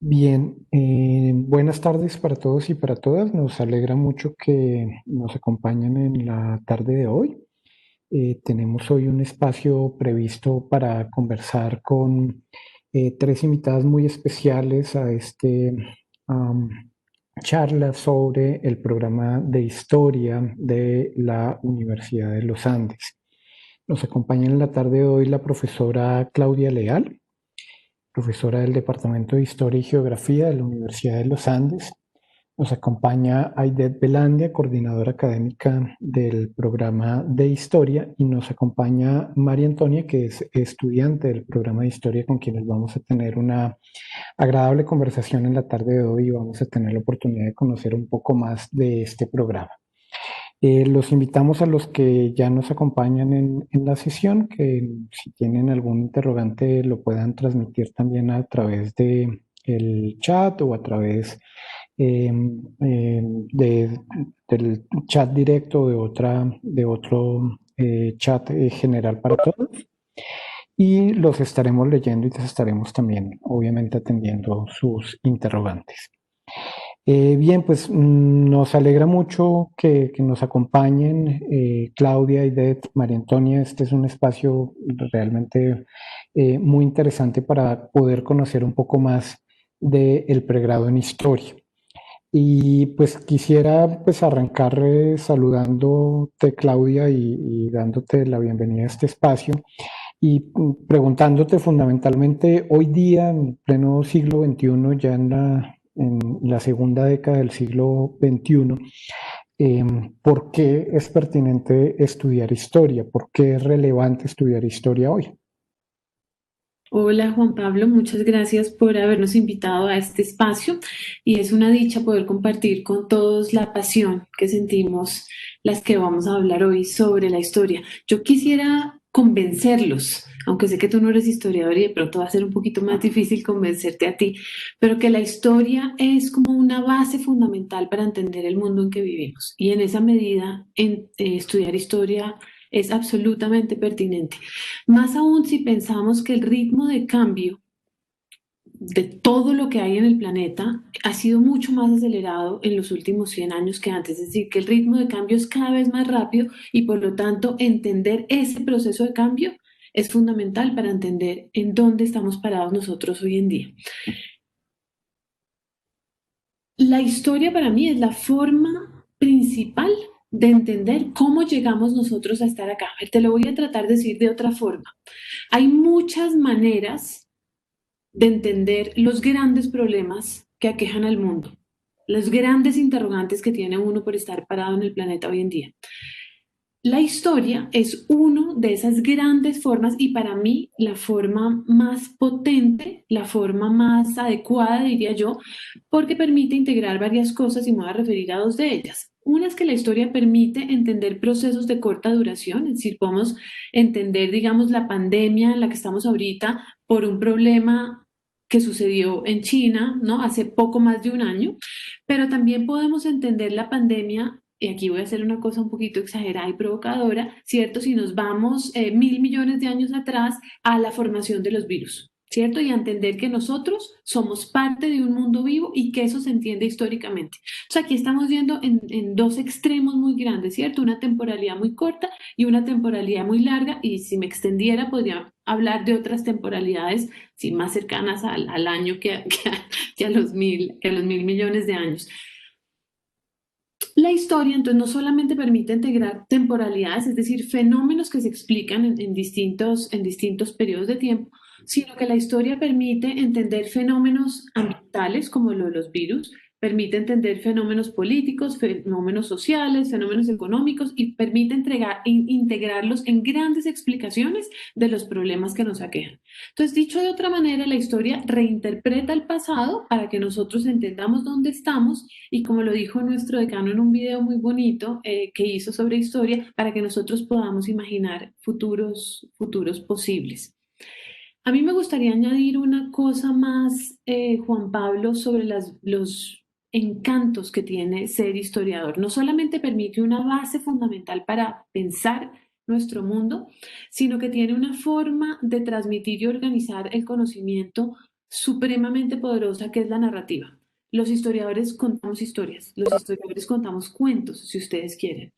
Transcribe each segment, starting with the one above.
Bien, buenas tardes para todos y para todas. Nos alegra mucho que nos acompañen en la tarde de hoy. Tenemos hoy un espacio previsto para conversar con tres invitadas muy especiales a am, charla sobre el programa de historia de la Universidad de los Andes. Nos acompaña en la tarde de hoy la profesora Claudia Leal, profesora del Departamento de Historia y Geografía de la Universidad de los Andes. Nos acompaña Aidet Belandia, coordinadora académica del programa de Historia, y nos acompaña María Antonia, que es estudiante del programa de Historia, con quienes vamos a tener una agradable conversación en la tarde de hoy y vamos a tener la oportunidad de conocer un poco más de este programa. Los invitamos a los que ya nos acompañan en la sesión, que si tienen algún interrogante lo puedan transmitir también a través de el chat o a través eh, del chat directo de otro chat general para todos. Y los estaremos leyendo y les estaremos también, obviamente, atendiendo sus interrogantes. Bien, pues nos alegra mucho que nos acompañen Claudia, Idet, María Antonia. Este es un espacio realmente muy interesante para poder conocer un poco más del pregrado en historia. Y pues quisiera pues arrancar saludándote, Claudia, y dándote la bienvenida a este espacio y preguntándote fundamentalmente hoy día, en pleno siglo XXI, ya en la segunda década del siglo XXI, ¿por qué es pertinente estudiar historia? ¿Por qué es relevante estudiar historia hoy? Hola Juan Pablo, muchas gracias por habernos invitado a este espacio y es una dicha poder compartir con todos la pasión que sentimos las que vamos a hablar hoy sobre la historia. Yo quisiera convencerlos, aunque sé que tú no eres historiador y de pronto va a ser un poquito más difícil convencerte a ti, pero que la historia es como una base fundamental para entender el mundo en que vivimos y en esa medida estudiar historia es absolutamente pertinente. Más aún si pensamos que el ritmo de cambio de todo lo que hay en el planeta ha sido mucho más acelerado en los últimos 100 años que antes, es decir, que el ritmo de cambio es cada vez más rápido y por lo tanto entender ese proceso de cambio es fundamental para entender en dónde estamos parados nosotros hoy en día. La historia para mí es la forma principal de entender cómo llegamos nosotros a estar acá. Te lo voy a tratar de decir de otra forma. Hay muchas maneras de entender los grandes problemas que aquejan al mundo, los grandes interrogantes que tiene uno por estar parado en el planeta hoy en día. La historia es una de esas grandes formas y para mí la forma más potente, la forma más adecuada, diría yo, porque permite integrar varias cosas y me voy a referir a dos de ellas. Una es que la historia permite entender procesos de corta duración, es decir, podemos entender, digamos, la pandemia en la que estamos ahorita por un problema que sucedió en China, ¿no? Hace poco más de un año, pero también podemos entender la pandemia y aquí voy a hacer una cosa un poquito exagerada y provocadora, ¿cierto? Si nos vamos 1.000 millones de años atrás a la formación de los virus, ¿cierto? Y a entender que nosotros somos parte de un mundo vivo y que eso se entiende históricamente. O sea, aquí estamos viendo en dos extremos muy grandes, ¿cierto? Una temporalidad muy corta y una temporalidad muy larga, y si me extendiera podría hablar de otras temporalidades sí, más cercanas al año que a los 1.000 millones de años. La historia, entonces, no solamente permite integrar temporalidades, es decir, fenómenos que se explican en distintos periodos de tiempo, sino que la historia permite entender fenómenos ambientales como lo de los virus, permite entender fenómenos políticos, fenómenos sociales, fenómenos económicos y permite integrarlos en grandes explicaciones de los problemas que nos aquejan. Entonces, dicho de otra manera, la historia reinterpreta el pasado para que nosotros entendamos dónde estamos y como lo dijo nuestro decano en un video muy bonito que hizo sobre historia, para que nosotros podamos imaginar futuros posibles. A mí me gustaría añadir una cosa más, Juan Pablo, sobre los encantos que tiene ser historiador. No solamente permite una base fundamental para pensar nuestro mundo, sino que tiene una forma de transmitir y organizar el conocimiento supremamente poderosa que es la narrativa. Los historiadores contamos historias, los historiadores contamos cuentos, si ustedes quieren.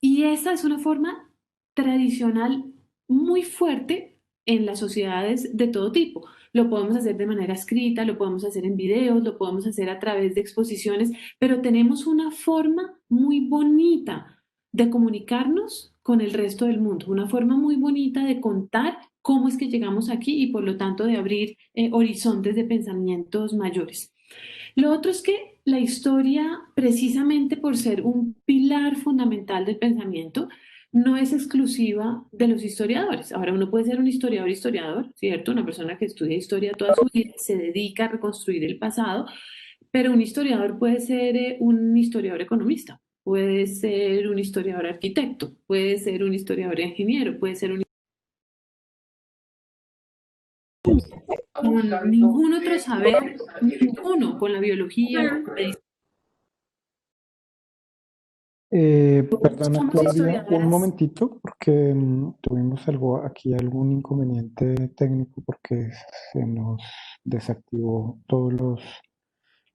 Y esa es una forma tradicional muy fuerte en las sociedades de todo tipo. Lo podemos hacer de manera escrita, lo podemos hacer en videos, lo podemos hacer a través de exposiciones, pero tenemos una forma muy bonita de comunicarnos con el resto del mundo, una forma muy bonita de contar cómo es que llegamos aquí y por lo tanto de abrir horizontes de pensamientos mayores. Lo otro es que la historia, precisamente por ser un pilar fundamental del pensamiento, no es exclusiva de los historiadores. Ahora, uno puede ser un historiador, ¿cierto? Una persona que estudia historia toda su vida, se dedica a reconstruir el pasado, pero un historiador puede ser un historiador economista, puede ser un historiador arquitecto, puede ser un historiador ingeniero, puede ser un con ningún otro saber, ninguno, con la biología, con la medicina. Perdona, Somos Claudia, un historiadoras. momentito, porque tuvimos algo aquí, algún inconveniente técnico, porque se nos desactivó todos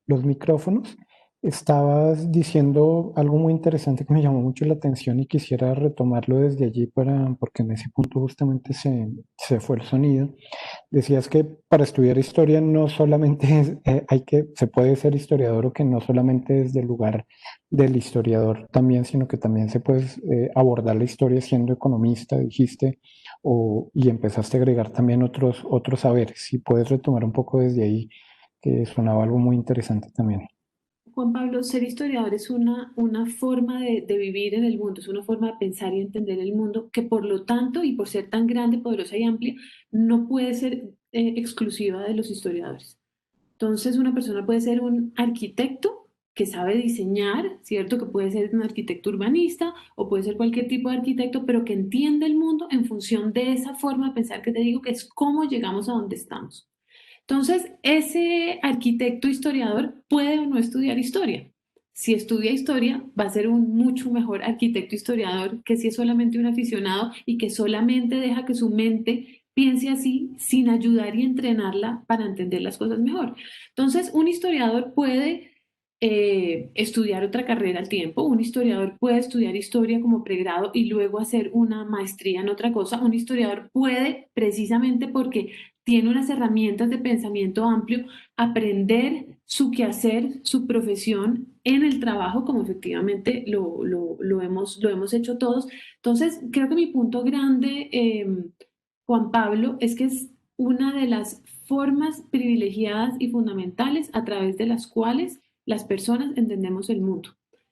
los micrófonos. Estabas diciendo algo muy interesante que me llamó mucho la atención y quisiera retomarlo desde allí porque en ese punto justamente se fue el sonido. Decías que para estudiar historia no solamente se puede ser historiador o que no solamente desde el lugar del historiador también, sino que también se puede abordar la historia siendo economista, dijiste, y empezaste a agregar también otros saberes. Si puedes retomar un poco desde ahí, que sonaba algo muy interesante también. Juan Pablo, ser historiador es una forma de vivir en el mundo, es una forma de pensar y entender el mundo que por lo tanto y por ser tan grande, poderosa y amplia, no puede ser exclusiva de los historiadores. Entonces, una persona puede ser un arquitecto que sabe diseñar, ¿cierto? Que puede ser un arquitecto urbanista o puede ser cualquier tipo de arquitecto, pero que entiende el mundo en función de esa forma de pensar que te digo, que es cómo llegamos a donde estamos. Entonces, ese arquitecto historiador puede o no estudiar historia. Si estudia historia, va a ser un mucho mejor arquitecto historiador que si es solamente un aficionado y que solamente deja que su mente piense así sin ayudar y entrenarla para entender las cosas mejor. Entonces, un historiador puede estudiar otra carrera al tiempo, un historiador puede estudiar historia como pregrado y luego hacer una maestría en otra cosa, un historiador puede precisamente porque tiene unas herramientas de pensamiento amplio, aprender su quehacer, su profesión en el trabajo, como efectivamente lo hemos hecho todos. Entonces, creo que mi punto grande, Juan Pablo, es que es una de las formas privilegiadas y fundamentales a través de las cuales las personas entendemos el mundo.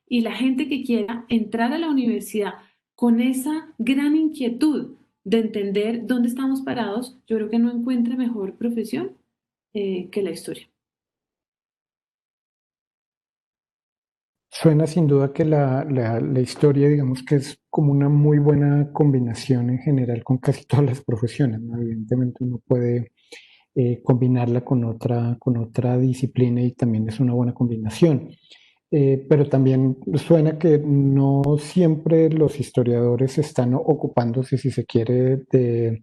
Y la gente que quiera entrar a la universidad con esa gran inquietud de entender dónde estamos parados, yo creo que no encuentra mejor profesión que la historia. Suena sin duda que la historia, digamos que es como una muy buena combinación en general con casi todas las profesiones, ¿no? Evidentemente uno puede combinarla con otra disciplina y también es una buena combinación. Pero también suena que no siempre los historiadores están ocupándose, si se quiere, de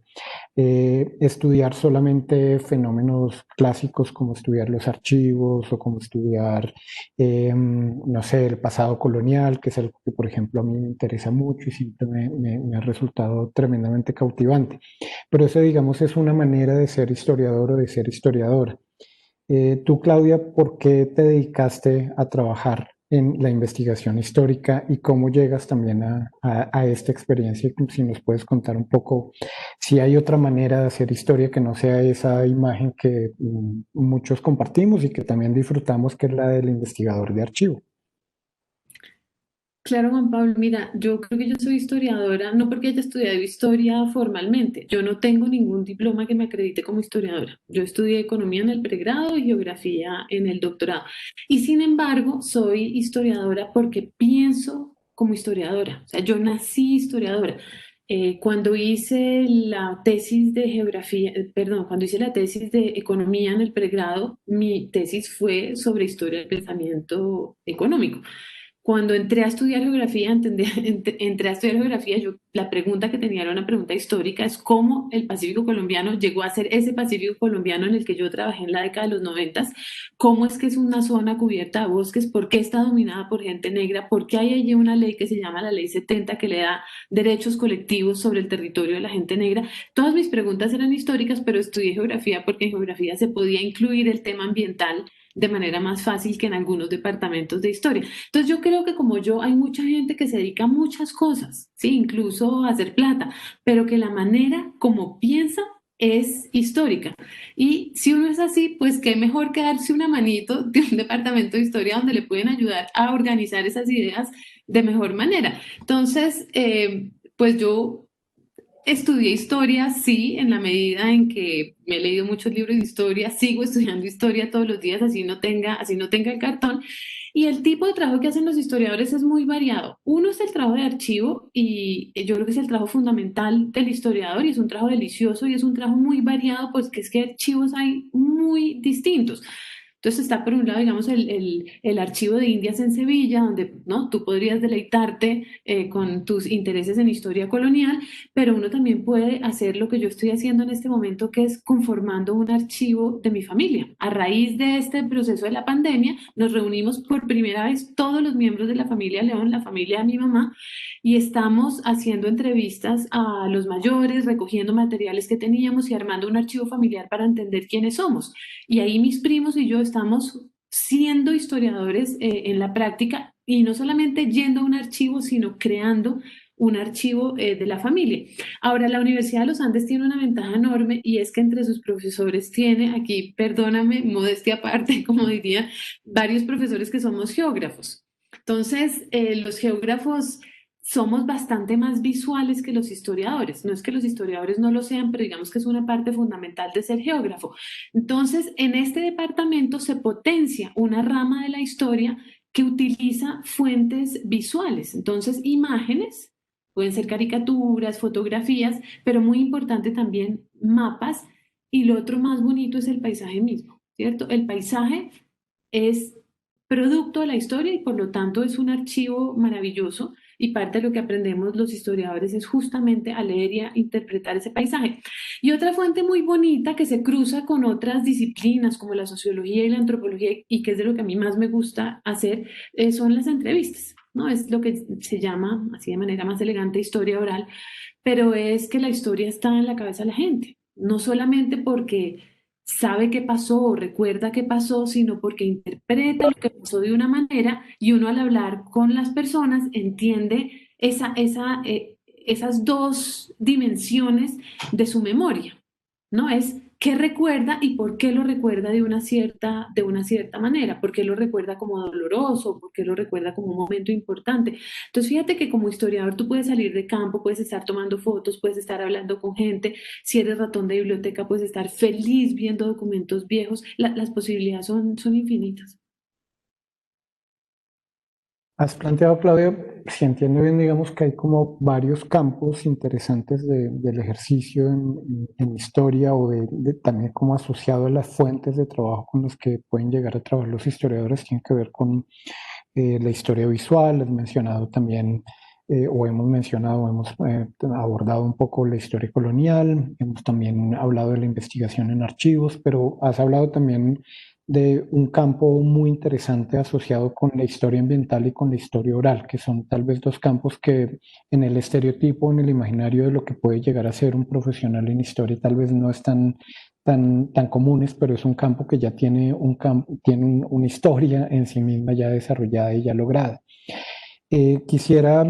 estudiar solamente fenómenos clásicos como estudiar los archivos o como estudiar, no sé, el pasado colonial, que es algo que, por ejemplo, a mí me interesa mucho y siempre me ha resultado tremendamente cautivante. Pero eso, digamos, es una manera de ser historiador o de ser historiadora. Tú, Claudia, ¿por qué te dedicaste a trabajar en la investigación histórica y cómo llegas también a esta experiencia? Si nos puedes contar un poco si hay otra manera de hacer historia que no sea esa imagen que muchos compartimos y que también disfrutamos, que es la del investigador de archivo. Claro, Juan Pablo, mira, yo creo que yo soy historiadora, no porque haya estudiado historia formalmente, yo no tengo ningún diploma que me acredite como historiadora. Yo estudié economía en el pregrado y geografía en el doctorado. Y sin embargo, soy historiadora porque pienso como historiadora. O sea, yo nací historiadora. Cuando hice la tesis de geografía, perdón, cuando hice la tesis de economía en el pregrado, mi tesis fue sobre historia del pensamiento económico. Cuando entré a estudiar geografía, entré a estudiar geografía, la pregunta que tenía era una pregunta histórica, es cómo el Pacífico colombiano llegó a ser ese Pacífico colombiano en el que yo trabajé en la década de los 90, cómo es que es una zona cubierta de bosques, por qué está dominada por gente negra, por qué hay allí una ley que se llama la Ley 70 que le da derechos colectivos sobre el territorio de la gente negra. Todas mis preguntas eran históricas, pero estudié geografía porque en geografía se podía incluir el tema ambiental de manera más fácil que en algunos departamentos de historia. Entonces yo creo que como yo hay mucha gente que se dedica a muchas cosas, ¿sí? Incluso a hacer plata, pero que la manera como piensa es histórica. Y si uno es así, pues qué mejor que darse una manito de un departamento de historia donde le pueden ayudar a organizar esas ideas de mejor manera. Entonces, pues yo estudié historia, sí, en la medida en que me he leído muchos libros de historia, sigo estudiando historia todos los días, así no tenga el cartón. Y el tipo de trabajo que hacen los historiadores es muy variado. Uno es el trabajo de archivo y yo creo que es el trabajo fundamental del historiador y es un trabajo delicioso y es un trabajo muy variado, pues que es que archivos hay muy distintos. Entonces está por un lado, digamos, el archivo de Indias en Sevilla, donde ¿no? tú podrías deleitarte con tus intereses en historia colonial, pero uno también puede hacer lo que yo estoy haciendo en este momento, que es conformando un archivo de mi familia. A raíz de este proceso de la pandemia, nos reunimos por primera vez todos los miembros de la familia León, la familia de mi mamá, y estamos haciendo entrevistas a los mayores, recogiendo materiales que teníamos y armando un archivo familiar para entender quiénes somos. Y ahí mis primos y yo estamos siendo historiadores en la práctica y no solamente yendo a un archivo, sino creando un archivo de la familia. Ahora, la Universidad de los Andes tiene una ventaja enorme y es que entre sus profesores tiene, aquí, perdóname, modestia aparte, como diría, varios profesores que somos geógrafos. Entonces, los geógrafos somos bastante más visuales que los historiadores. No es que los historiadores no lo sean, pero digamos que es una parte fundamental de ser geógrafo. Entonces, en este departamento se potencia una rama de la historia que utiliza fuentes visuales. Entonces, imágenes, pueden ser caricaturas, fotografías, pero muy importante también mapas. Y lo otro más bonito es el paisaje mismo, ¿cierto? El paisaje es producto de la historia y por lo tanto es un archivo maravilloso y parte de lo que aprendemos los historiadores es justamente a leer y a interpretar ese paisaje. Y otra fuente muy bonita que se cruza con otras disciplinas como la sociología y la antropología y que es de lo que a mí más me gusta hacer son las entrevistas, ¿no? Es lo que se llama, así de manera más elegante, historia oral, pero es que la historia está en la cabeza de la gente, no solamente porque sabe qué pasó o recuerda qué pasó, sino porque interpreta lo que pasó de una manera y uno al hablar con las personas entiende esas dos dimensiones de su memoria, ¿no? Es qué recuerda y por qué lo recuerda de una cierta manera, por qué lo recuerda como doloroso, por qué lo recuerda como un momento importante. Entonces, fíjate que como historiador tú puedes salir de campo, puedes estar tomando fotos, puedes estar hablando con gente, si eres ratón de biblioteca, puedes estar feliz viendo documentos viejos, las posibilidades son infinitas. Has planteado, Claudio, si entiendo bien, digamos que hay como varios campos interesantes del ejercicio en historia o también como asociado a las fuentes de trabajo con las que pueden llegar a trabajar los historiadores, tienen que ver con la historia visual, has mencionado también, o hemos mencionado, hemos abordado un poco la historia colonial, hemos también hablado de la investigación en archivos, pero has hablado también de un campo muy interesante asociado con la historia ambiental y con la historia oral, que son tal vez dos campos que en el estereotipo, en el imaginario de lo que puede llegar a ser un profesional en historia, tal vez no están tan comunes, pero es un campo que ya tiene, tiene una historia en sí misma ya desarrollada y ya lograda. Quisiera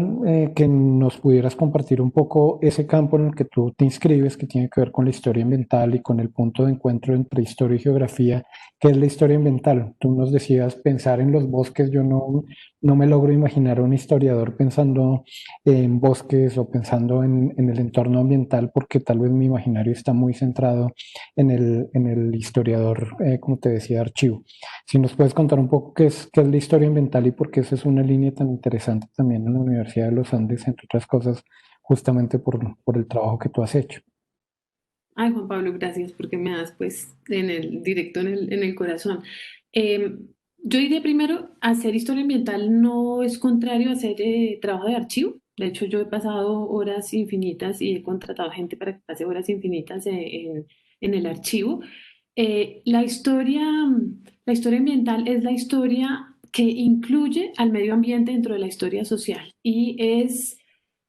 que nos pudieras compartir un poco ese campo en el que tú te inscribes, que tiene que ver con la historia ambiental y con el punto de encuentro entre historia y geografía, que es la historia ambiental. Tú nos decías pensar en los bosques, yo no me logro imaginar a un historiador pensando en bosques o pensando en el entorno ambiental, porque tal vez mi imaginario está muy centrado en el historiador, como te decía, de archivo. Si nos puedes contar un poco qué es la historia ambiental y por qué esa es una línea tan interesante también en la Universidad de los Andes, entre otras cosas, justamente por el trabajo que tú has hecho. Ay, Juan Pablo, gracias porque me das pues en el directo en el corazón. Eh, Yo diría primero, hacer historia ambiental no es contrario a hacer trabajo de archivo. De hecho, yo he pasado horas infinitas y he contratado gente para que pase horas infinitas en el archivo. La historia ambiental es la historia que incluye al medio ambiente dentro de la historia social y es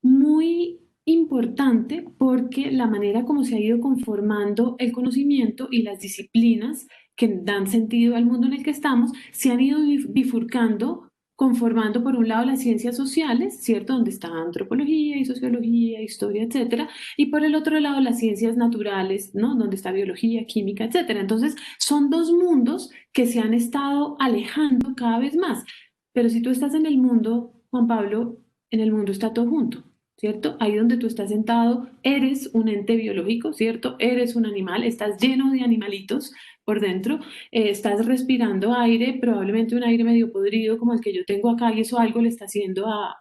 muy importante porque la manera como se ha ido conformando el conocimiento y las disciplinas que dan sentido al mundo en el que estamos se han ido bifurcando, conformando por un lado las ciencias sociales, ¿cierto? Donde está antropología y sociología, historia, etcétera, y por el otro lado las ciencias naturales, ¿no? Donde está biología, química, etcétera. Entonces, son dos mundos que se han estado alejando cada vez más. Pero si tú estás en el mundo, Juan Pablo, en el mundo está todo junto. ¿Cierto? Ahí donde tú estás sentado, eres un ente biológico, ¿cierto? Eres un animal, estás lleno de animalitos por dentro, estás respirando aire, probablemente un aire medio podrido como el que yo tengo acá, y eso algo le está haciendo a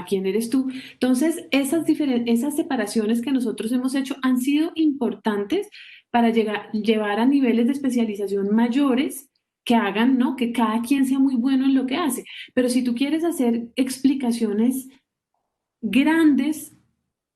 quién eres tú. Entonces, esas separaciones que nosotros hemos hecho han sido importantes para llevar a niveles de especialización mayores que hagan, ¿no? Que cada quien sea muy bueno en lo que hace. Pero si tú quieres hacer explicaciones grandes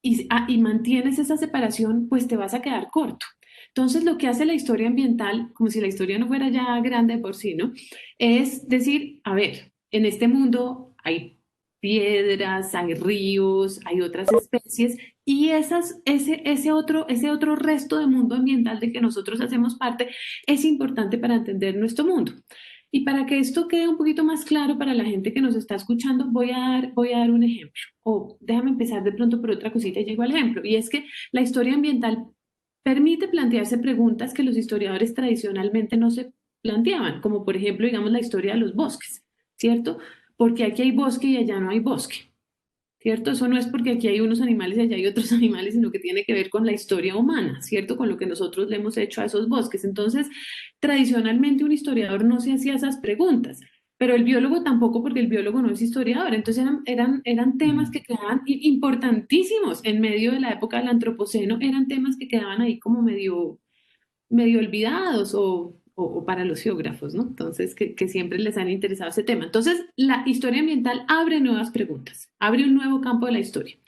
y mantienes esa separación, pues te vas a quedar corto. Entonces, lo que hace la historia ambiental, como si la historia no fuera ya grande de por sí, ¿no? Es decir, a ver, en este mundo hay piedras, hay ríos, hay otras especies y ese otro resto de mundo ambiental del que nosotros hacemos parte es importante para entender nuestro mundo. Y para que esto quede un poquito más claro para la gente que nos está escuchando, voy a dar un ejemplo. O déjame empezar de pronto por otra cosita y llego al ejemplo. Y es que la historia ambiental permite plantearse preguntas que los historiadores tradicionalmente no se planteaban, como por ejemplo, digamos, la historia de los bosques, ¿cierto? Porque aquí hay bosque y allá no hay bosque. ¿Cierto? Eso no es porque aquí hay unos animales y allá hay otros animales, sino que tiene que ver con la historia humana, ¿cierto? Con lo que nosotros le hemos hecho a esos bosques. Entonces, tradicionalmente un historiador no se hacía esas preguntas, pero el biólogo tampoco, porque el biólogo no es historiador. Entonces, eran temas que quedaban importantísimos en medio de la época del antropoceno, eran temas que quedaban ahí como medio olvidados o para los geógrafos, ¿no? Entonces, que siempre les han interesado ese tema. Entonces, la historia ambiental abre nuevas preguntas, abre un nuevo campo de la historia.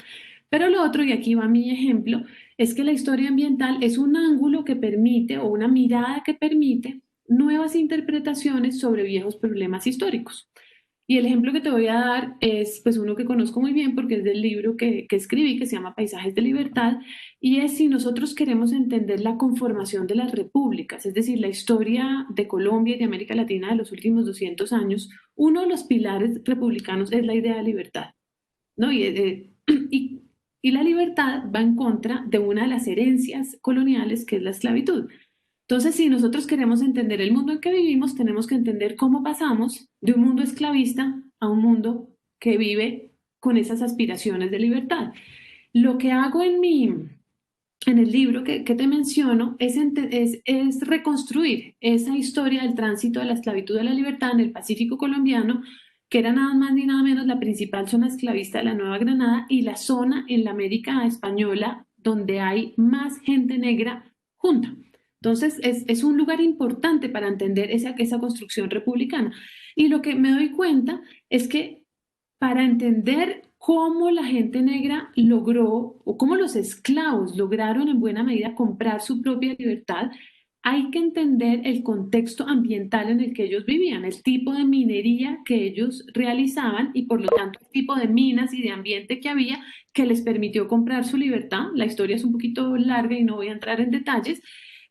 Pero lo otro, y aquí va mi ejemplo, es que la historia ambiental es un ángulo que permite o una mirada que permite nuevas interpretaciones sobre viejos problemas históricos. Y el ejemplo que te voy a dar es pues uno que conozco muy bien porque es del libro que escribí que se llama Paisajes de Libertad y es si nosotros queremos entender la conformación de las repúblicas, es decir, la historia de Colombia y de América Latina de los últimos 200 años, uno de los pilares republicanos es la idea de libertad, ¿no? Y, y la libertad va en contra de una de las herencias coloniales que es la esclavitud. Entonces, si nosotros queremos entender el mundo en que vivimos, tenemos que entender cómo pasamos de un mundo esclavista a un mundo que vive con esas aspiraciones de libertad. Lo que hago en el libro que te menciono es reconstruir esa historia del tránsito de la esclavitud a la libertad en el Pacífico colombiano, que era nada más ni nada menos la principal zona esclavista de la Nueva Granada y la zona en la América española donde hay más gente negra junta. Entonces, es un lugar importante para entender esa construcción republicana. Y lo que me doy cuenta es que para entender cómo la gente negra logró o cómo los esclavos lograron en buena medida comprar su propia libertad, hay que entender el contexto ambiental en el que ellos vivían, el tipo de minería que ellos realizaban y por lo tanto el tipo de minas y de ambiente que había que les permitió comprar su libertad. La historia es un poquito larga y no voy a entrar en detalles,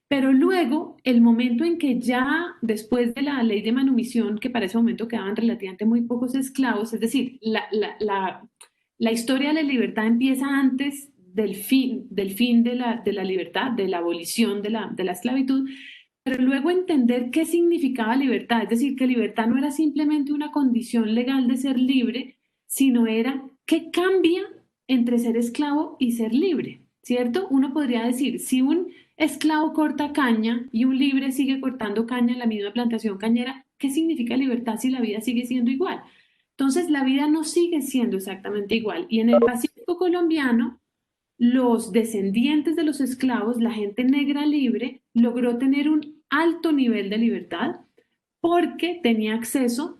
pero luego, el momento en que ya después de la ley de manumisión, que para ese momento quedaban relativamente muy pocos esclavos, es decir, la historia de la libertad empieza antes del fin de la libertad, de la abolición de la esclavitud, pero luego entender qué significaba libertad, es decir, que libertad no era simplemente una condición legal de ser libre, sino era qué cambia entre ser esclavo y ser libre, ¿cierto? Uno podría decir, si un esclavo corta caña y un libre sigue cortando caña en la misma plantación cañera, ¿qué significa libertad si la vida sigue siendo igual? Entonces, la vida no sigue siendo exactamente igual. Y en el Pacífico colombiano, los descendientes de los esclavos, la gente negra libre, logró tener un alto nivel de libertad, porque tenía acceso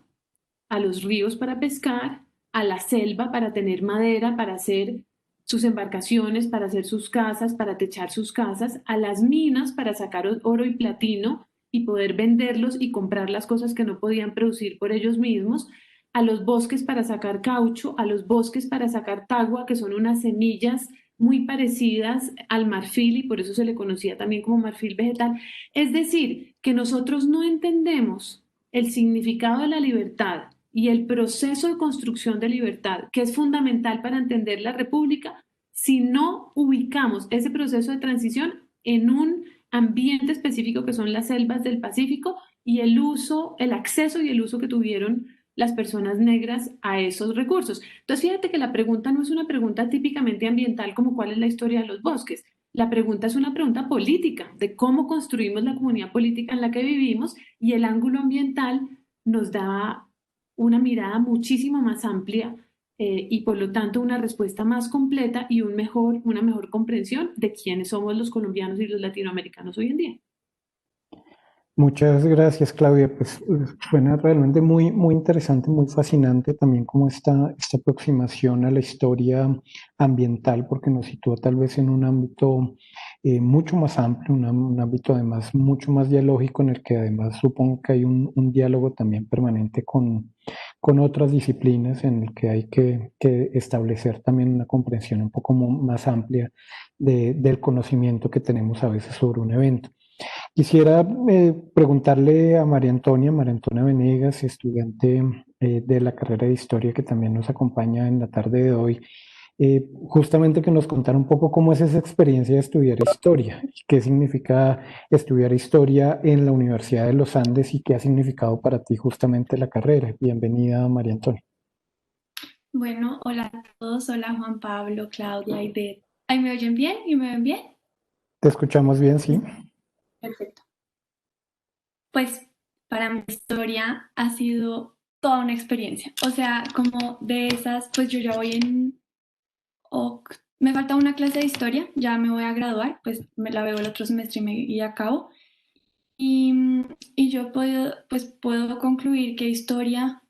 a los ríos para pescar, a la selva para tener madera, para hacer sus embarcaciones, para hacer sus casas, para techar sus casas, a las minas para sacar oro y platino y poder venderlos y comprar las cosas que no podían producir por ellos mismos, a los bosques para sacar caucho, a los bosques para sacar tagua, que son unas semillas muy parecidas al marfil y por eso se le conocía también como marfil vegetal. Es decir, que nosotros no entendemos el significado de la libertad y el proceso de construcción de libertad, que es fundamental para entender la república, si no ubicamos ese proceso de transición en un ambiente específico que son las selvas del Pacífico y el uso, el acceso y el uso que tuvieron las personas negras a esos recursos. Entonces, fíjate que la pregunta no es una pregunta típicamente ambiental como cuál es la historia de los bosques. La pregunta es una pregunta política, de cómo construimos la comunidad política en la que vivimos y el ángulo ambiental nos da una mirada muchísimo más amplia y por lo tanto una respuesta más completa y una mejor comprensión de quiénes somos los colombianos y los latinoamericanos hoy en día. Muchas gracias, Claudia. Pues suena realmente muy, muy interesante, muy fascinante también como esta aproximación a la historia ambiental, porque nos sitúa tal vez en un ámbito mucho más amplio, un ámbito además mucho más dialógico, en el que además supongo que hay un diálogo también permanente con otras disciplinas, en el que hay que establecer también una comprensión un poco más amplia del conocimiento que tenemos a veces sobre un evento. Quisiera preguntarle a María Antonia Venegas, estudiante de la carrera de Historia, que también nos acompaña en la tarde de hoy, justamente que nos contara un poco cómo es esa experiencia de estudiar Historia, y qué significa estudiar Historia en la Universidad de los Andes y qué ha significado para ti justamente la carrera. Bienvenida, María Antonia. Bueno, hola a todos, hola Juan Pablo, Claudia y Beth. ¿Ahí me oyen bien? ¿Y me ven bien? ¿Te escuchamos bien? Sí. Perfecto. Pues para mi historia ha sido toda una experiencia. O sea, como de esas, pues yo ya voy me falta una clase de historia, ya me voy a graduar, pues me la veo el otro semestre y acabo. Y, y yo puedo concluir que historia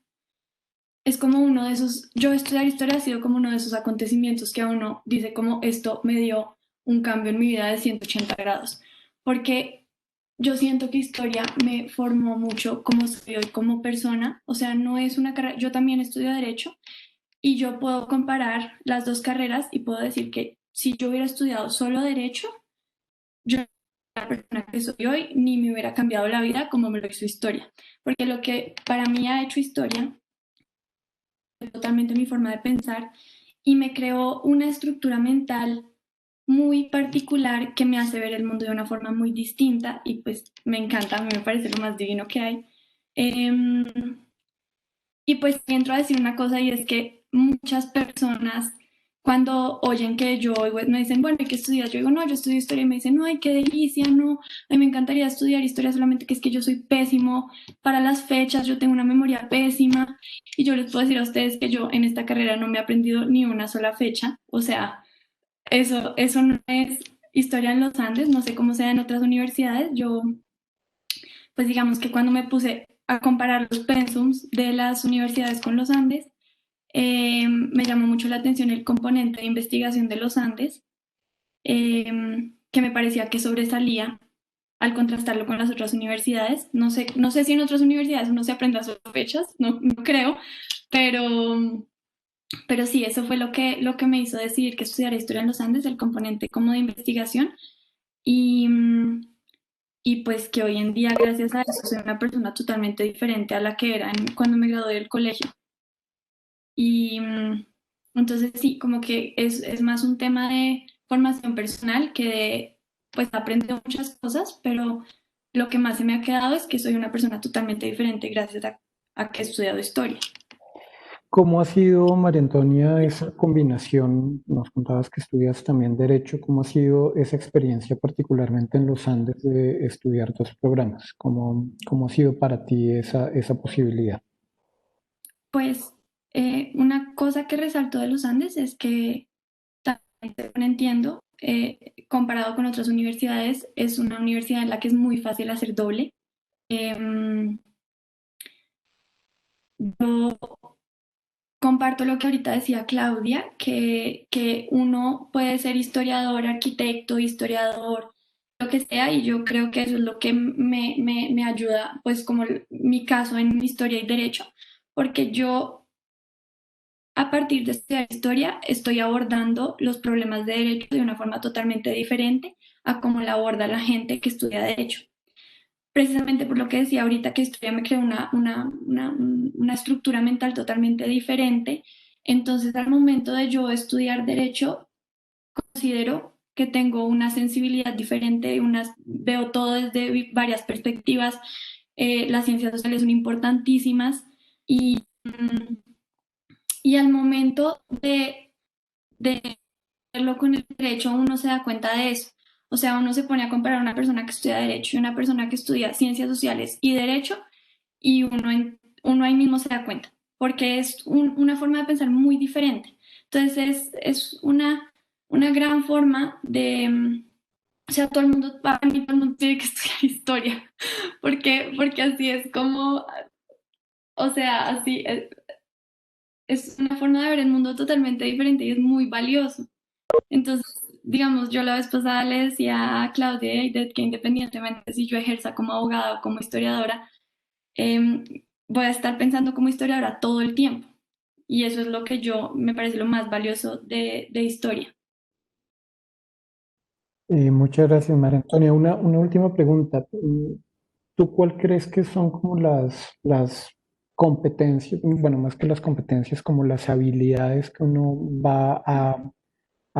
es como uno de esos, yo estudiar historia ha sido como uno de esos acontecimientos que a uno dice como esto me dio un cambio en mi vida de 180 grados, porque yo siento que historia me formó mucho como soy hoy como persona, o sea, no es una carrera, yo también estudio derecho y yo puedo comparar las dos carreras y puedo decir que si yo hubiera estudiado solo derecho, yo la persona que soy hoy ni me hubiera cambiado la vida como me lo hizo historia, porque lo que para mí ha hecho historia totalmente mi forma de pensar y me creó una estructura mental muy particular que me hace ver el mundo de una forma muy distinta y pues me encanta, a mí me parece lo más divino que hay. Y pues entro a decir una cosa y es que muchas personas cuando oyen que yo me dicen, bueno, ¿y qué estudias? Yo digo, no, yo estudio historia y me dicen, no, ay, qué delicia, no, a mí me encantaría estudiar historia, solamente que es que yo soy pésimo para las fechas, yo tengo una memoria pésima y yo les puedo decir a ustedes que yo en esta carrera no me he aprendido ni una sola fecha, o sea, eso no es historia en los Andes, no sé cómo sea en otras universidades, yo pues digamos que cuando me puse a comparar los pensums de las universidades con los Andes, me llamó mucho la atención el componente de investigación de los Andes, que me parecía que sobresalía al contrastarlo con las otras universidades. No sé si en otras universidades uno se aprende a sus fechas, no creo, pero, pero sí, eso fue lo que me hizo decidir que estudiara historia en los Andes, el componente como de investigación. Y, y pues que hoy en día, gracias a eso, soy una persona totalmente diferente a la que era cuando me gradué del colegio. Y entonces sí, como que es más un tema de formación personal que de, pues aprendo muchas cosas, pero lo que más se me ha quedado es que soy una persona totalmente diferente gracias a que he estudiado historia. ¿Cómo ha sido, María Antonia, esa combinación? Nos contabas que estudias también Derecho. ¿Cómo ha sido esa experiencia, particularmente en los Andes, de estudiar dos programas? ¿Cómo ha sido para ti esa posibilidad? Pues una cosa que resalto de los Andes es que también entiendo, comparado con otras universidades, es una universidad en la que es muy fácil hacer doble. Yo comparto lo que ahorita decía Claudia, que uno puede ser historiador, arquitecto, historiador, lo que sea, y yo creo que eso es lo que me ayuda, pues como mi caso en historia y derecho, porque yo a partir de estudiar historia estoy abordando los problemas de derecho de una forma totalmente diferente a cómo la aborda la gente que estudia derecho. Precisamente por lo que decía ahorita, que historia me crea una estructura mental totalmente diferente. Entonces, al momento de yo estudiar derecho, considero que tengo una sensibilidad diferente, veo todo desde varias perspectivas. Las ciencias sociales son importantísimas y, y al momento de verlo con el derecho, uno se da cuenta de eso. O sea, uno se pone a comparar a una persona que estudia derecho y una persona que estudia ciencias sociales y derecho, y uno ahí mismo se da cuenta, porque es una forma de pensar muy diferente. Entonces es una gran forma de, o sea, todo el mundo, para mí todo el mundo tiene que estudiar historia, porque así es como, o sea, así es una forma de ver el mundo totalmente diferente y es muy valioso. Entonces, digamos, yo la vez pasada le decía a Claudia Eidet que independientemente si yo ejerza como abogada o como historiadora, eh, voy a estar pensando como historiadora todo el tiempo. Y eso es lo que yo me parece lo más valioso de historia. Muchas gracias, María Antonia. Una última pregunta. ¿Tú cuál crees que son como las competencias, bueno, más que las competencias, como las habilidades que uno va a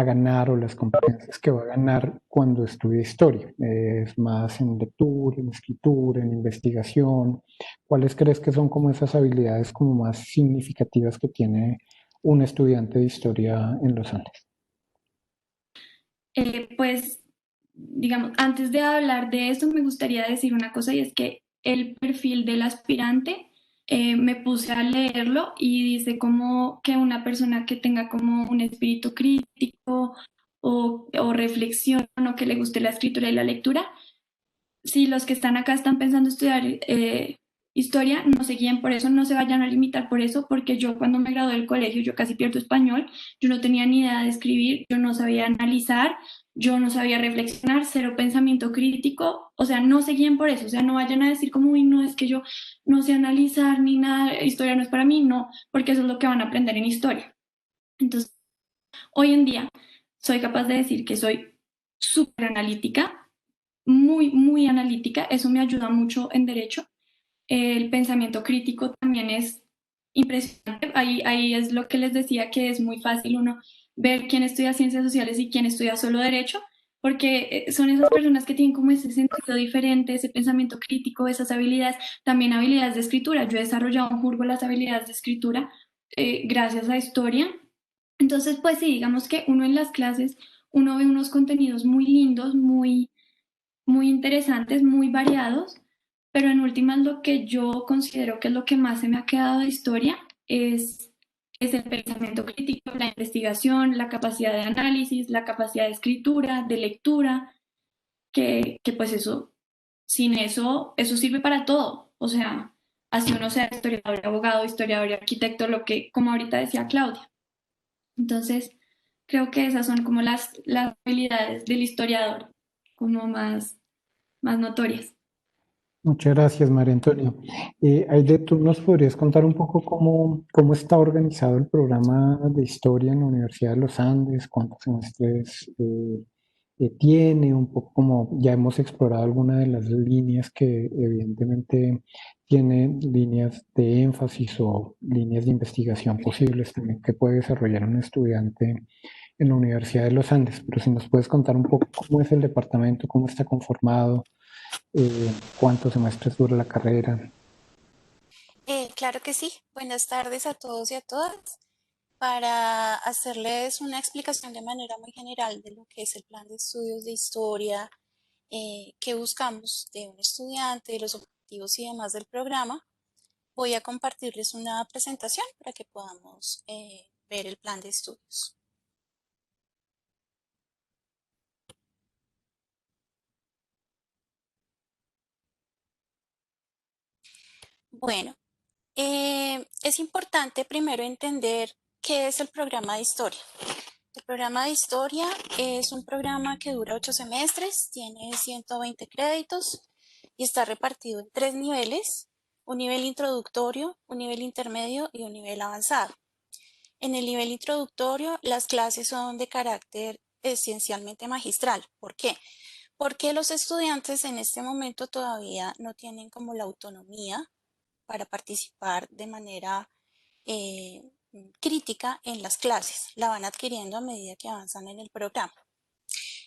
ganar o las competencias que va a ganar cuando estudia historia? ¿Es más en lectura, en escritura, en investigación? ¿Cuáles crees que son como esas habilidades como más significativas que tiene un estudiante de historia en los Andes? Pues, digamos, antes de hablar de eso, me gustaría decir una cosa y es que el perfil del aspirante, me puse a leerlo y dice como que una persona que tenga como un espíritu crítico o reflexión o que le guste la escritura y la lectura. Si los que están acá están pensando estudiar historia, no se guíen por eso, no se vayan a limitar por eso, porque yo cuando me gradué del colegio, yo casi pierdo español, yo no tenía ni idea de escribir, yo no sabía analizar, yo no sabía reflexionar, cero pensamiento crítico, o sea, no se guíen por eso, o sea, no vayan a decir como, uy, no, es que yo no sé analizar ni nada, historia no es para mí, no, porque eso es lo que van a aprender en historia. Entonces, hoy en día soy capaz de decir que soy súper analítica, muy analítica, eso me ayuda mucho en derecho. El pensamiento crítico también es impresionante, ahí es lo que les decía, que es muy fácil uno ver quién estudia ciencias sociales y quién estudia solo derecho, porque son esas personas que tienen como ese sentido diferente, ese pensamiento crítico, esas habilidades, también habilidades de escritura. Yo he desarrollado un jurgo las habilidades de escritura gracias a historia. Entonces, pues sí, digamos que uno en las clases, uno ve unos contenidos muy lindos, muy interesantes, muy variados, pero en últimas lo que yo considero que es lo que más se me ha quedado de historia es el pensamiento crítico, la investigación, la capacidad de análisis, la capacidad de escritura, de lectura, que pues eso, sin eso, eso sirve para todo. O sea, así uno sea historiador, abogado, historiador y arquitecto, lo que, como ahorita decía Claudia. Entonces, creo que esas son como las habilidades del historiador, como más notorias. Muchas gracias, María Antonia. Aide, ¿tú nos podrías contar un poco cómo está organizado el programa de historia en la Universidad de los Andes? ¿Cuántos semestres tiene? Un poco como ya hemos explorado algunas de las líneas que evidentemente tienen líneas de énfasis o líneas de investigación posibles también que puede desarrollar un estudiante en la Universidad de los Andes. Pero si nos puedes contar un poco cómo es el departamento, cómo está conformado, cuántos semestres dura la carrera. Claro que sí. Buenas tardes a todos y a todas. Para hacerles una explicación de manera muy general de lo que es el plan de estudios de historia que buscamos de un estudiante, de los objetivos y demás del programa, voy a compartirles una presentación para que podamos ver el plan de estudios. Bueno, Es importante primero entender qué es el programa de historia. El programa de historia es un programa que dura 8 semestres, tiene 120 créditos y está repartido en 3 niveles: un nivel introductorio, un nivel intermedio y un nivel avanzado. En el nivel introductorio, las clases son de carácter esencialmente magistral. ¿Por qué? Porque los estudiantes en este momento todavía no tienen como la autonomía para participar de manera eh, crítica en las clases. La van adquiriendo a medida que avanzan en el programa.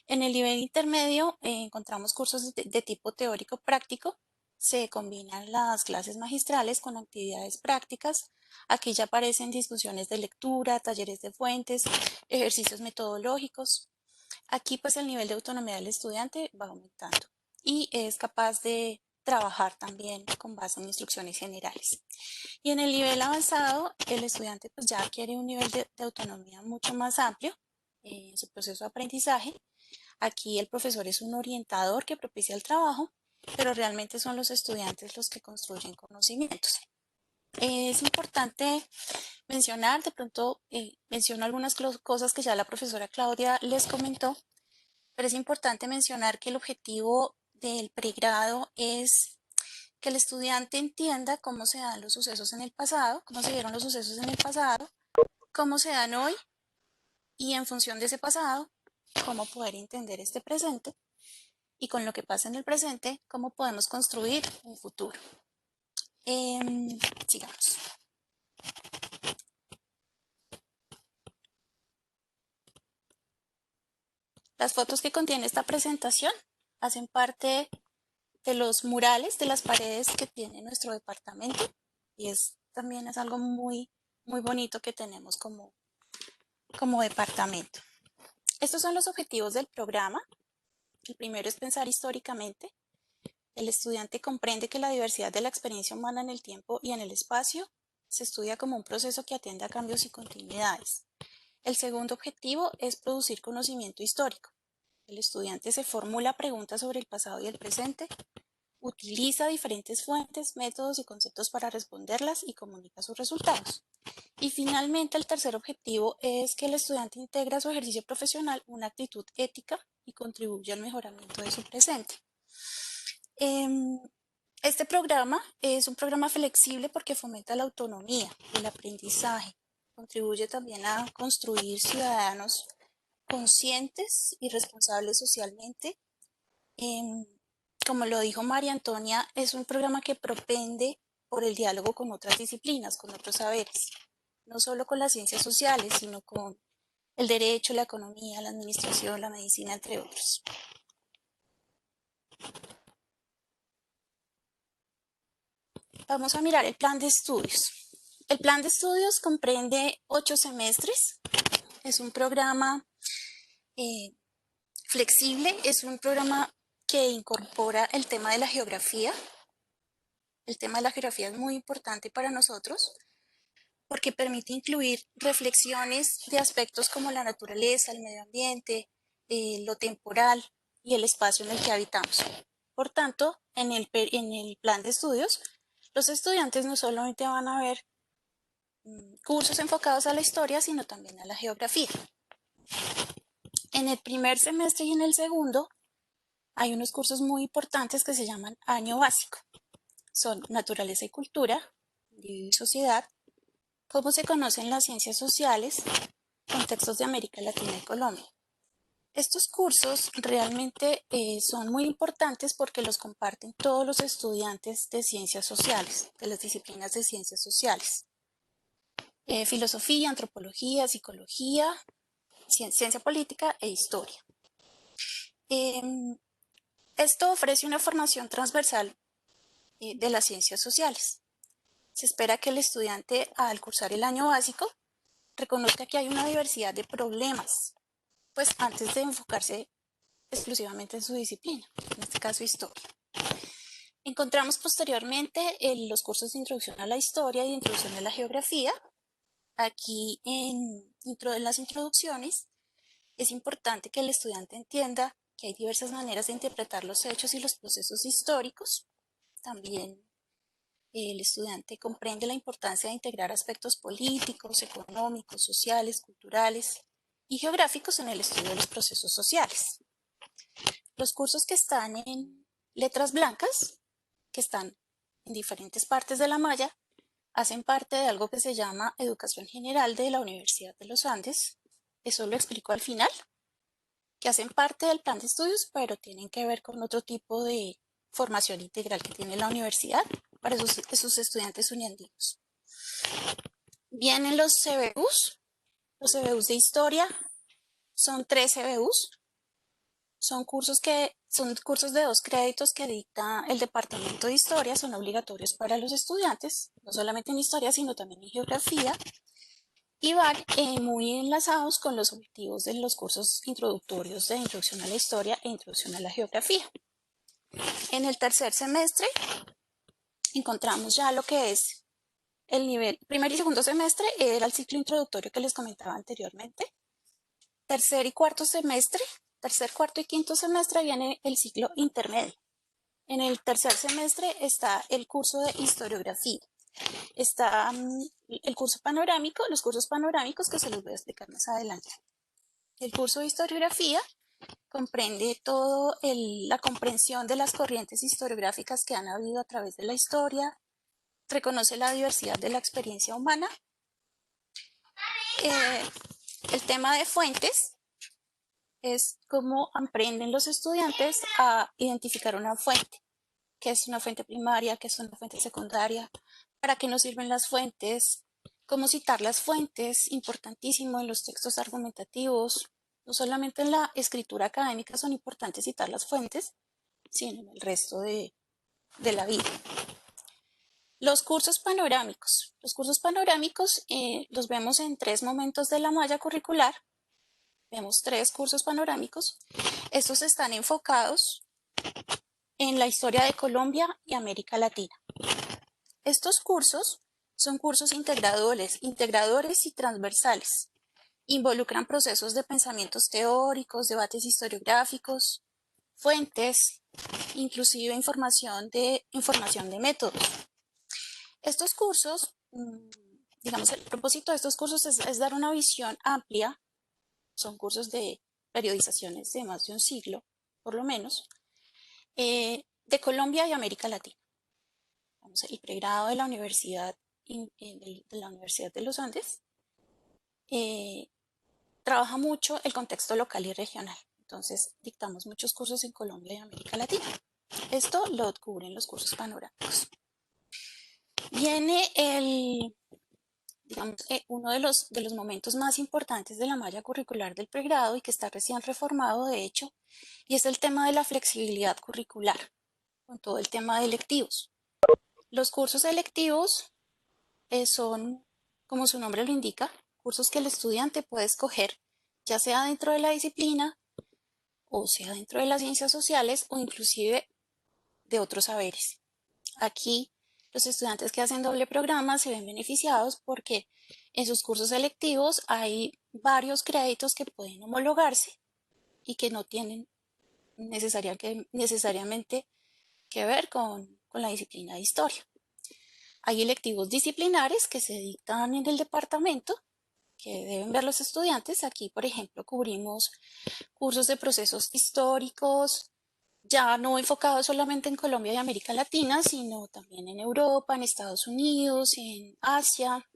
En el nivel intermedio encontramos cursos de tipo teórico práctico. Se combinan las clases magistrales con actividades prácticas. Aquí ya aparecen discusiones de lectura, talleres de fuentes, ejercicios metodológicos. Aquí pues el nivel de autonomía del estudiante va aumentando y es capaz de trabajar también con base en instrucciones generales. Y en el nivel avanzado, el estudiante pues ya adquiere un nivel de autonomía mucho más amplio en su proceso de aprendizaje. Aquí el profesor es un orientador que propicia el trabajo, pero realmente son los estudiantes los que construyen conocimientos. Es importante mencionar, de pronto menciono algunas cosas que ya la profesora Claudia les comentó, pero es importante mencionar que el objetivo del pregrado es que el estudiante entienda cómo se dan los sucesos en el pasado, cómo se dieron los sucesos en el pasado, cómo se dan hoy y en función de ese pasado, cómo poder entender este presente y con lo que pasa en el presente, cómo podemos construir un futuro. Sigamos. Las fotos que contiene esta presentación hacen parte de los murales de las paredes que tiene nuestro departamento y también es algo muy bonito que tenemos como departamento. Estos son los objetivos del programa. El primero es pensar históricamente. El estudiante comprende que la diversidad de la experiencia humana en el tiempo y en el espacio se estudia como un proceso que atiende a cambios y continuidades. El segundo objetivo es producir conocimiento histórico. El estudiante se formula preguntas sobre el pasado y el presente, utiliza diferentes fuentes, métodos y conceptos para responderlas y comunica sus resultados. Y finalmente, el tercer objetivo es que el estudiante integra a su ejercicio profesional una actitud ética y contribuye al mejoramiento de su presente. Este programa es un programa flexible porque fomenta la autonomía, el aprendizaje, contribuye también a construir ciudadanos conscientes y responsables socialmente. Como lo dijo María Antonia, es un programa que propende por el diálogo con otras disciplinas, con otros saberes, no solo con las ciencias sociales, sino con el derecho, la economía, la administración, la medicina, entre otros. Vamos a mirar el plan de estudios. El plan de estudios comprende 8 semestres. Es un programa flexible, es un programa que incorpora el tema de la geografía. El tema de la geografía es muy importante para nosotros porque permite incluir reflexiones de aspectos como la naturaleza, el medio ambiente, lo temporal y el espacio en el que habitamos. Por tanto, en el plan de estudios, los estudiantes no solamente van a ver cursos enfocados a la historia, sino también a la geografía. En el primer semestre y en el segundo hay unos cursos muy importantes que se llaman año básico. Son naturaleza y cultura, individuo y sociedad, cómo se conocen las ciencias sociales, contextos de América Latina y Colombia. Estos cursos realmente son muy importantes porque los comparten todos los estudiantes de ciencias sociales, de las disciplinas de ciencias sociales. Filosofía, antropología, psicología, ciencia política e historia. Esto ofrece una formación transversal de las ciencias sociales. Se espera que el estudiante, al cursar el año básico, reconozca que hay una diversidad de problemas, pues antes de enfocarse exclusivamente en su disciplina, en este caso historia. Encontramos posteriormente los cursos de introducción a la historia y de introducción a la geografía. Aquí en las introducciones es importante que el estudiante entienda que hay diversas maneras de interpretar los hechos y los procesos históricos. También El estudiante comprende la importancia de integrar aspectos políticos, económicos, sociales, culturales y geográficos en el estudio de los procesos sociales. Los cursos que están en letras blancas, que están en diferentes partes de la malla, hacen parte de algo que se llama Educación General de la Universidad de los Andes. Eso lo explico al final, que hacen parte del plan de estudios, pero tienen que ver con otro tipo de formación integral que tiene la universidad para esos estudiantes uniandinos. Vienen los CBUs de historia, son 3 CBUs, son cursos de 2 créditos que dicta el departamento de historia, son obligatorios para los estudiantes, no solamente en historia, sino también en geografía, y van muy enlazados con los objetivos de los cursos introductorios de Introducción a la Historia e Introducción a la Geografía. En el tercer semestre encontramos ya lo que es el nivel primer y segundo semestre, era el ciclo introductorio que les comentaba anteriormente. Tercer, cuarto y quinto semestre viene el ciclo intermedio. En el tercer semestre está el curso de historiografía. Está el curso panorámico, los cursos panorámicos que se los voy a explicar más adelante. El curso de historiografía comprende toda la comprensión de las corrientes historiográficas que han habido a través de la historia, reconoce la diversidad de la experiencia humana. El tema de fuentes es cómo aprenden los estudiantes a identificar una fuente, qué es una fuente primaria, qué es una fuente secundaria, para qué nos sirven las fuentes, cómo citar las fuentes, importantísimo en los textos argumentativos. No solamente en la escritura académica son importantes citar las fuentes, sino en el resto de la vida. Los cursos panorámicos. Los cursos panorámicos los vemos en 3 momentos de la malla curricular. Vemos 3 cursos panorámicos. Estos están enfocados en la historia de Colombia y América Latina. Estos cursos son cursos integradores y transversales. Involucran procesos de pensamientos teóricos, debates historiográficos, fuentes, inclusive información de métodos. Estos cursos, digamos, el propósito de estos cursos es dar una visión amplia. Son cursos de periodizaciones de más de un siglo, por lo menos, de Colombia y América Latina. El pregrado de la Universidad de los Andes trabaja mucho el contexto local y regional. Entonces, dictamos muchos cursos en Colombia y América Latina. Esto lo cubren los cursos panorámicos. Viene uno de los momentos más importantes de la malla curricular del pregrado y que está recién reformado, de hecho, y es el tema de la flexibilidad curricular, con todo el tema de electivos. Los cursos electivos son, como su nombre lo indica, cursos que el estudiante puede escoger, ya sea dentro de la disciplina, o sea dentro de las ciencias sociales, o inclusive de otros saberes. Aquí, los estudiantes que hacen doble programa se ven beneficiados porque en sus cursos selectivos hay varios créditos que pueden homologarse y que no tienen necesariamente que ver con la disciplina de historia. Hay electivos disciplinares que se dictan en el departamento que deben ver los estudiantes. Aquí, por ejemplo, cubrimos cursos de procesos históricos, ya no enfocado solamente en Colombia y América Latina, sino también en Europa, en Estados Unidos, en Asia,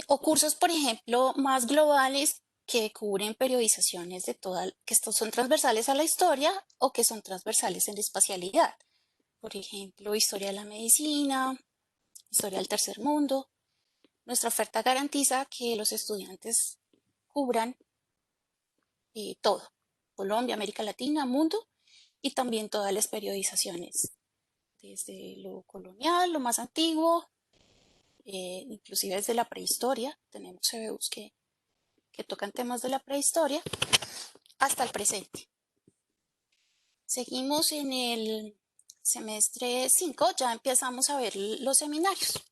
o cursos, por ejemplo, más globales que cubren periodizaciones que son transversales a la historia o que son transversales en la espacialidad. Por ejemplo, historia de la medicina, historia del tercer mundo. Nuestra oferta garantiza que los estudiantes cubran todo, Colombia, América Latina, mundo, y también todas las periodizaciones, desde lo colonial, lo más antiguo, inclusive desde la prehistoria. Tenemos CBUs que tocan temas de la prehistoria hasta el presente. Seguimos en el semestre 5, ya empezamos a ver los seminarios.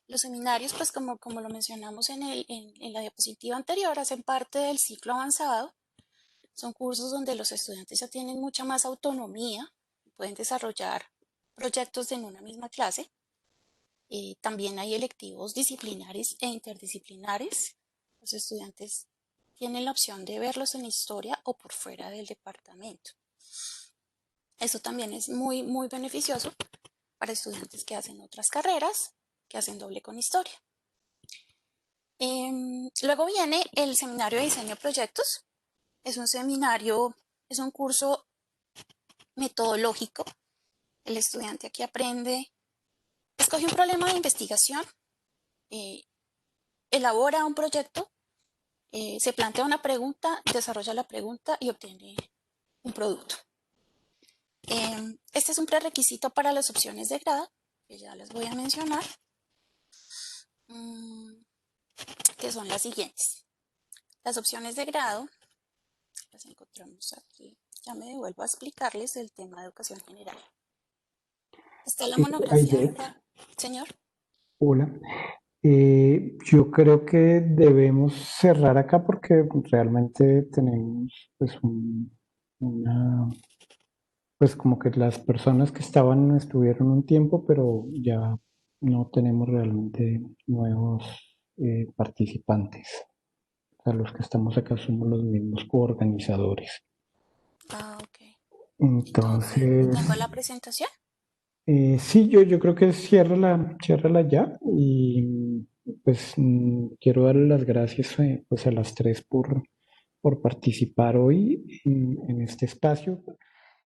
Los seminarios, pues como lo mencionamos en la diapositiva anterior, hacen parte del ciclo avanzado. Son cursos donde los estudiantes ya tienen mucha más autonomía, pueden desarrollar proyectos en una misma clase. También hay electivos disciplinares e interdisciplinares. Los estudiantes tienen la opción de verlos en historia o por fuera del departamento. Eso también es muy, muy beneficioso para estudiantes que hacen otras carreras, que hacen doble con historia. Luego viene el seminario de diseño de proyectos. Es un seminario, es un curso metodológico. El estudiante aquí aprende, escoge un problema de investigación, elabora un proyecto, se plantea una pregunta, desarrolla la pregunta y obtiene un producto. Este es un prerequisito para las opciones de grado, que ya les voy a mencionar, que son las siguientes. Las opciones de grado, las encontramos aquí. Ya me devuelvo a explicarles el tema de educación general. Está la monografía de Aide, Juan. Señor. hola. Yo creo que debemos cerrar acá porque realmente tenemos pues una, pues como que las personas que estaban estuvieron un tiempo, pero ya no tenemos realmente nuevos participantes. O sea, los que estamos acá somos los mismos coorganizadores. Ah, ok. Entonces, Entonces, ¿tengo la presentación? sí, yo creo que ciérrala ya y pues quiero darle las gracias pues a las tres por participar hoy en este espacio.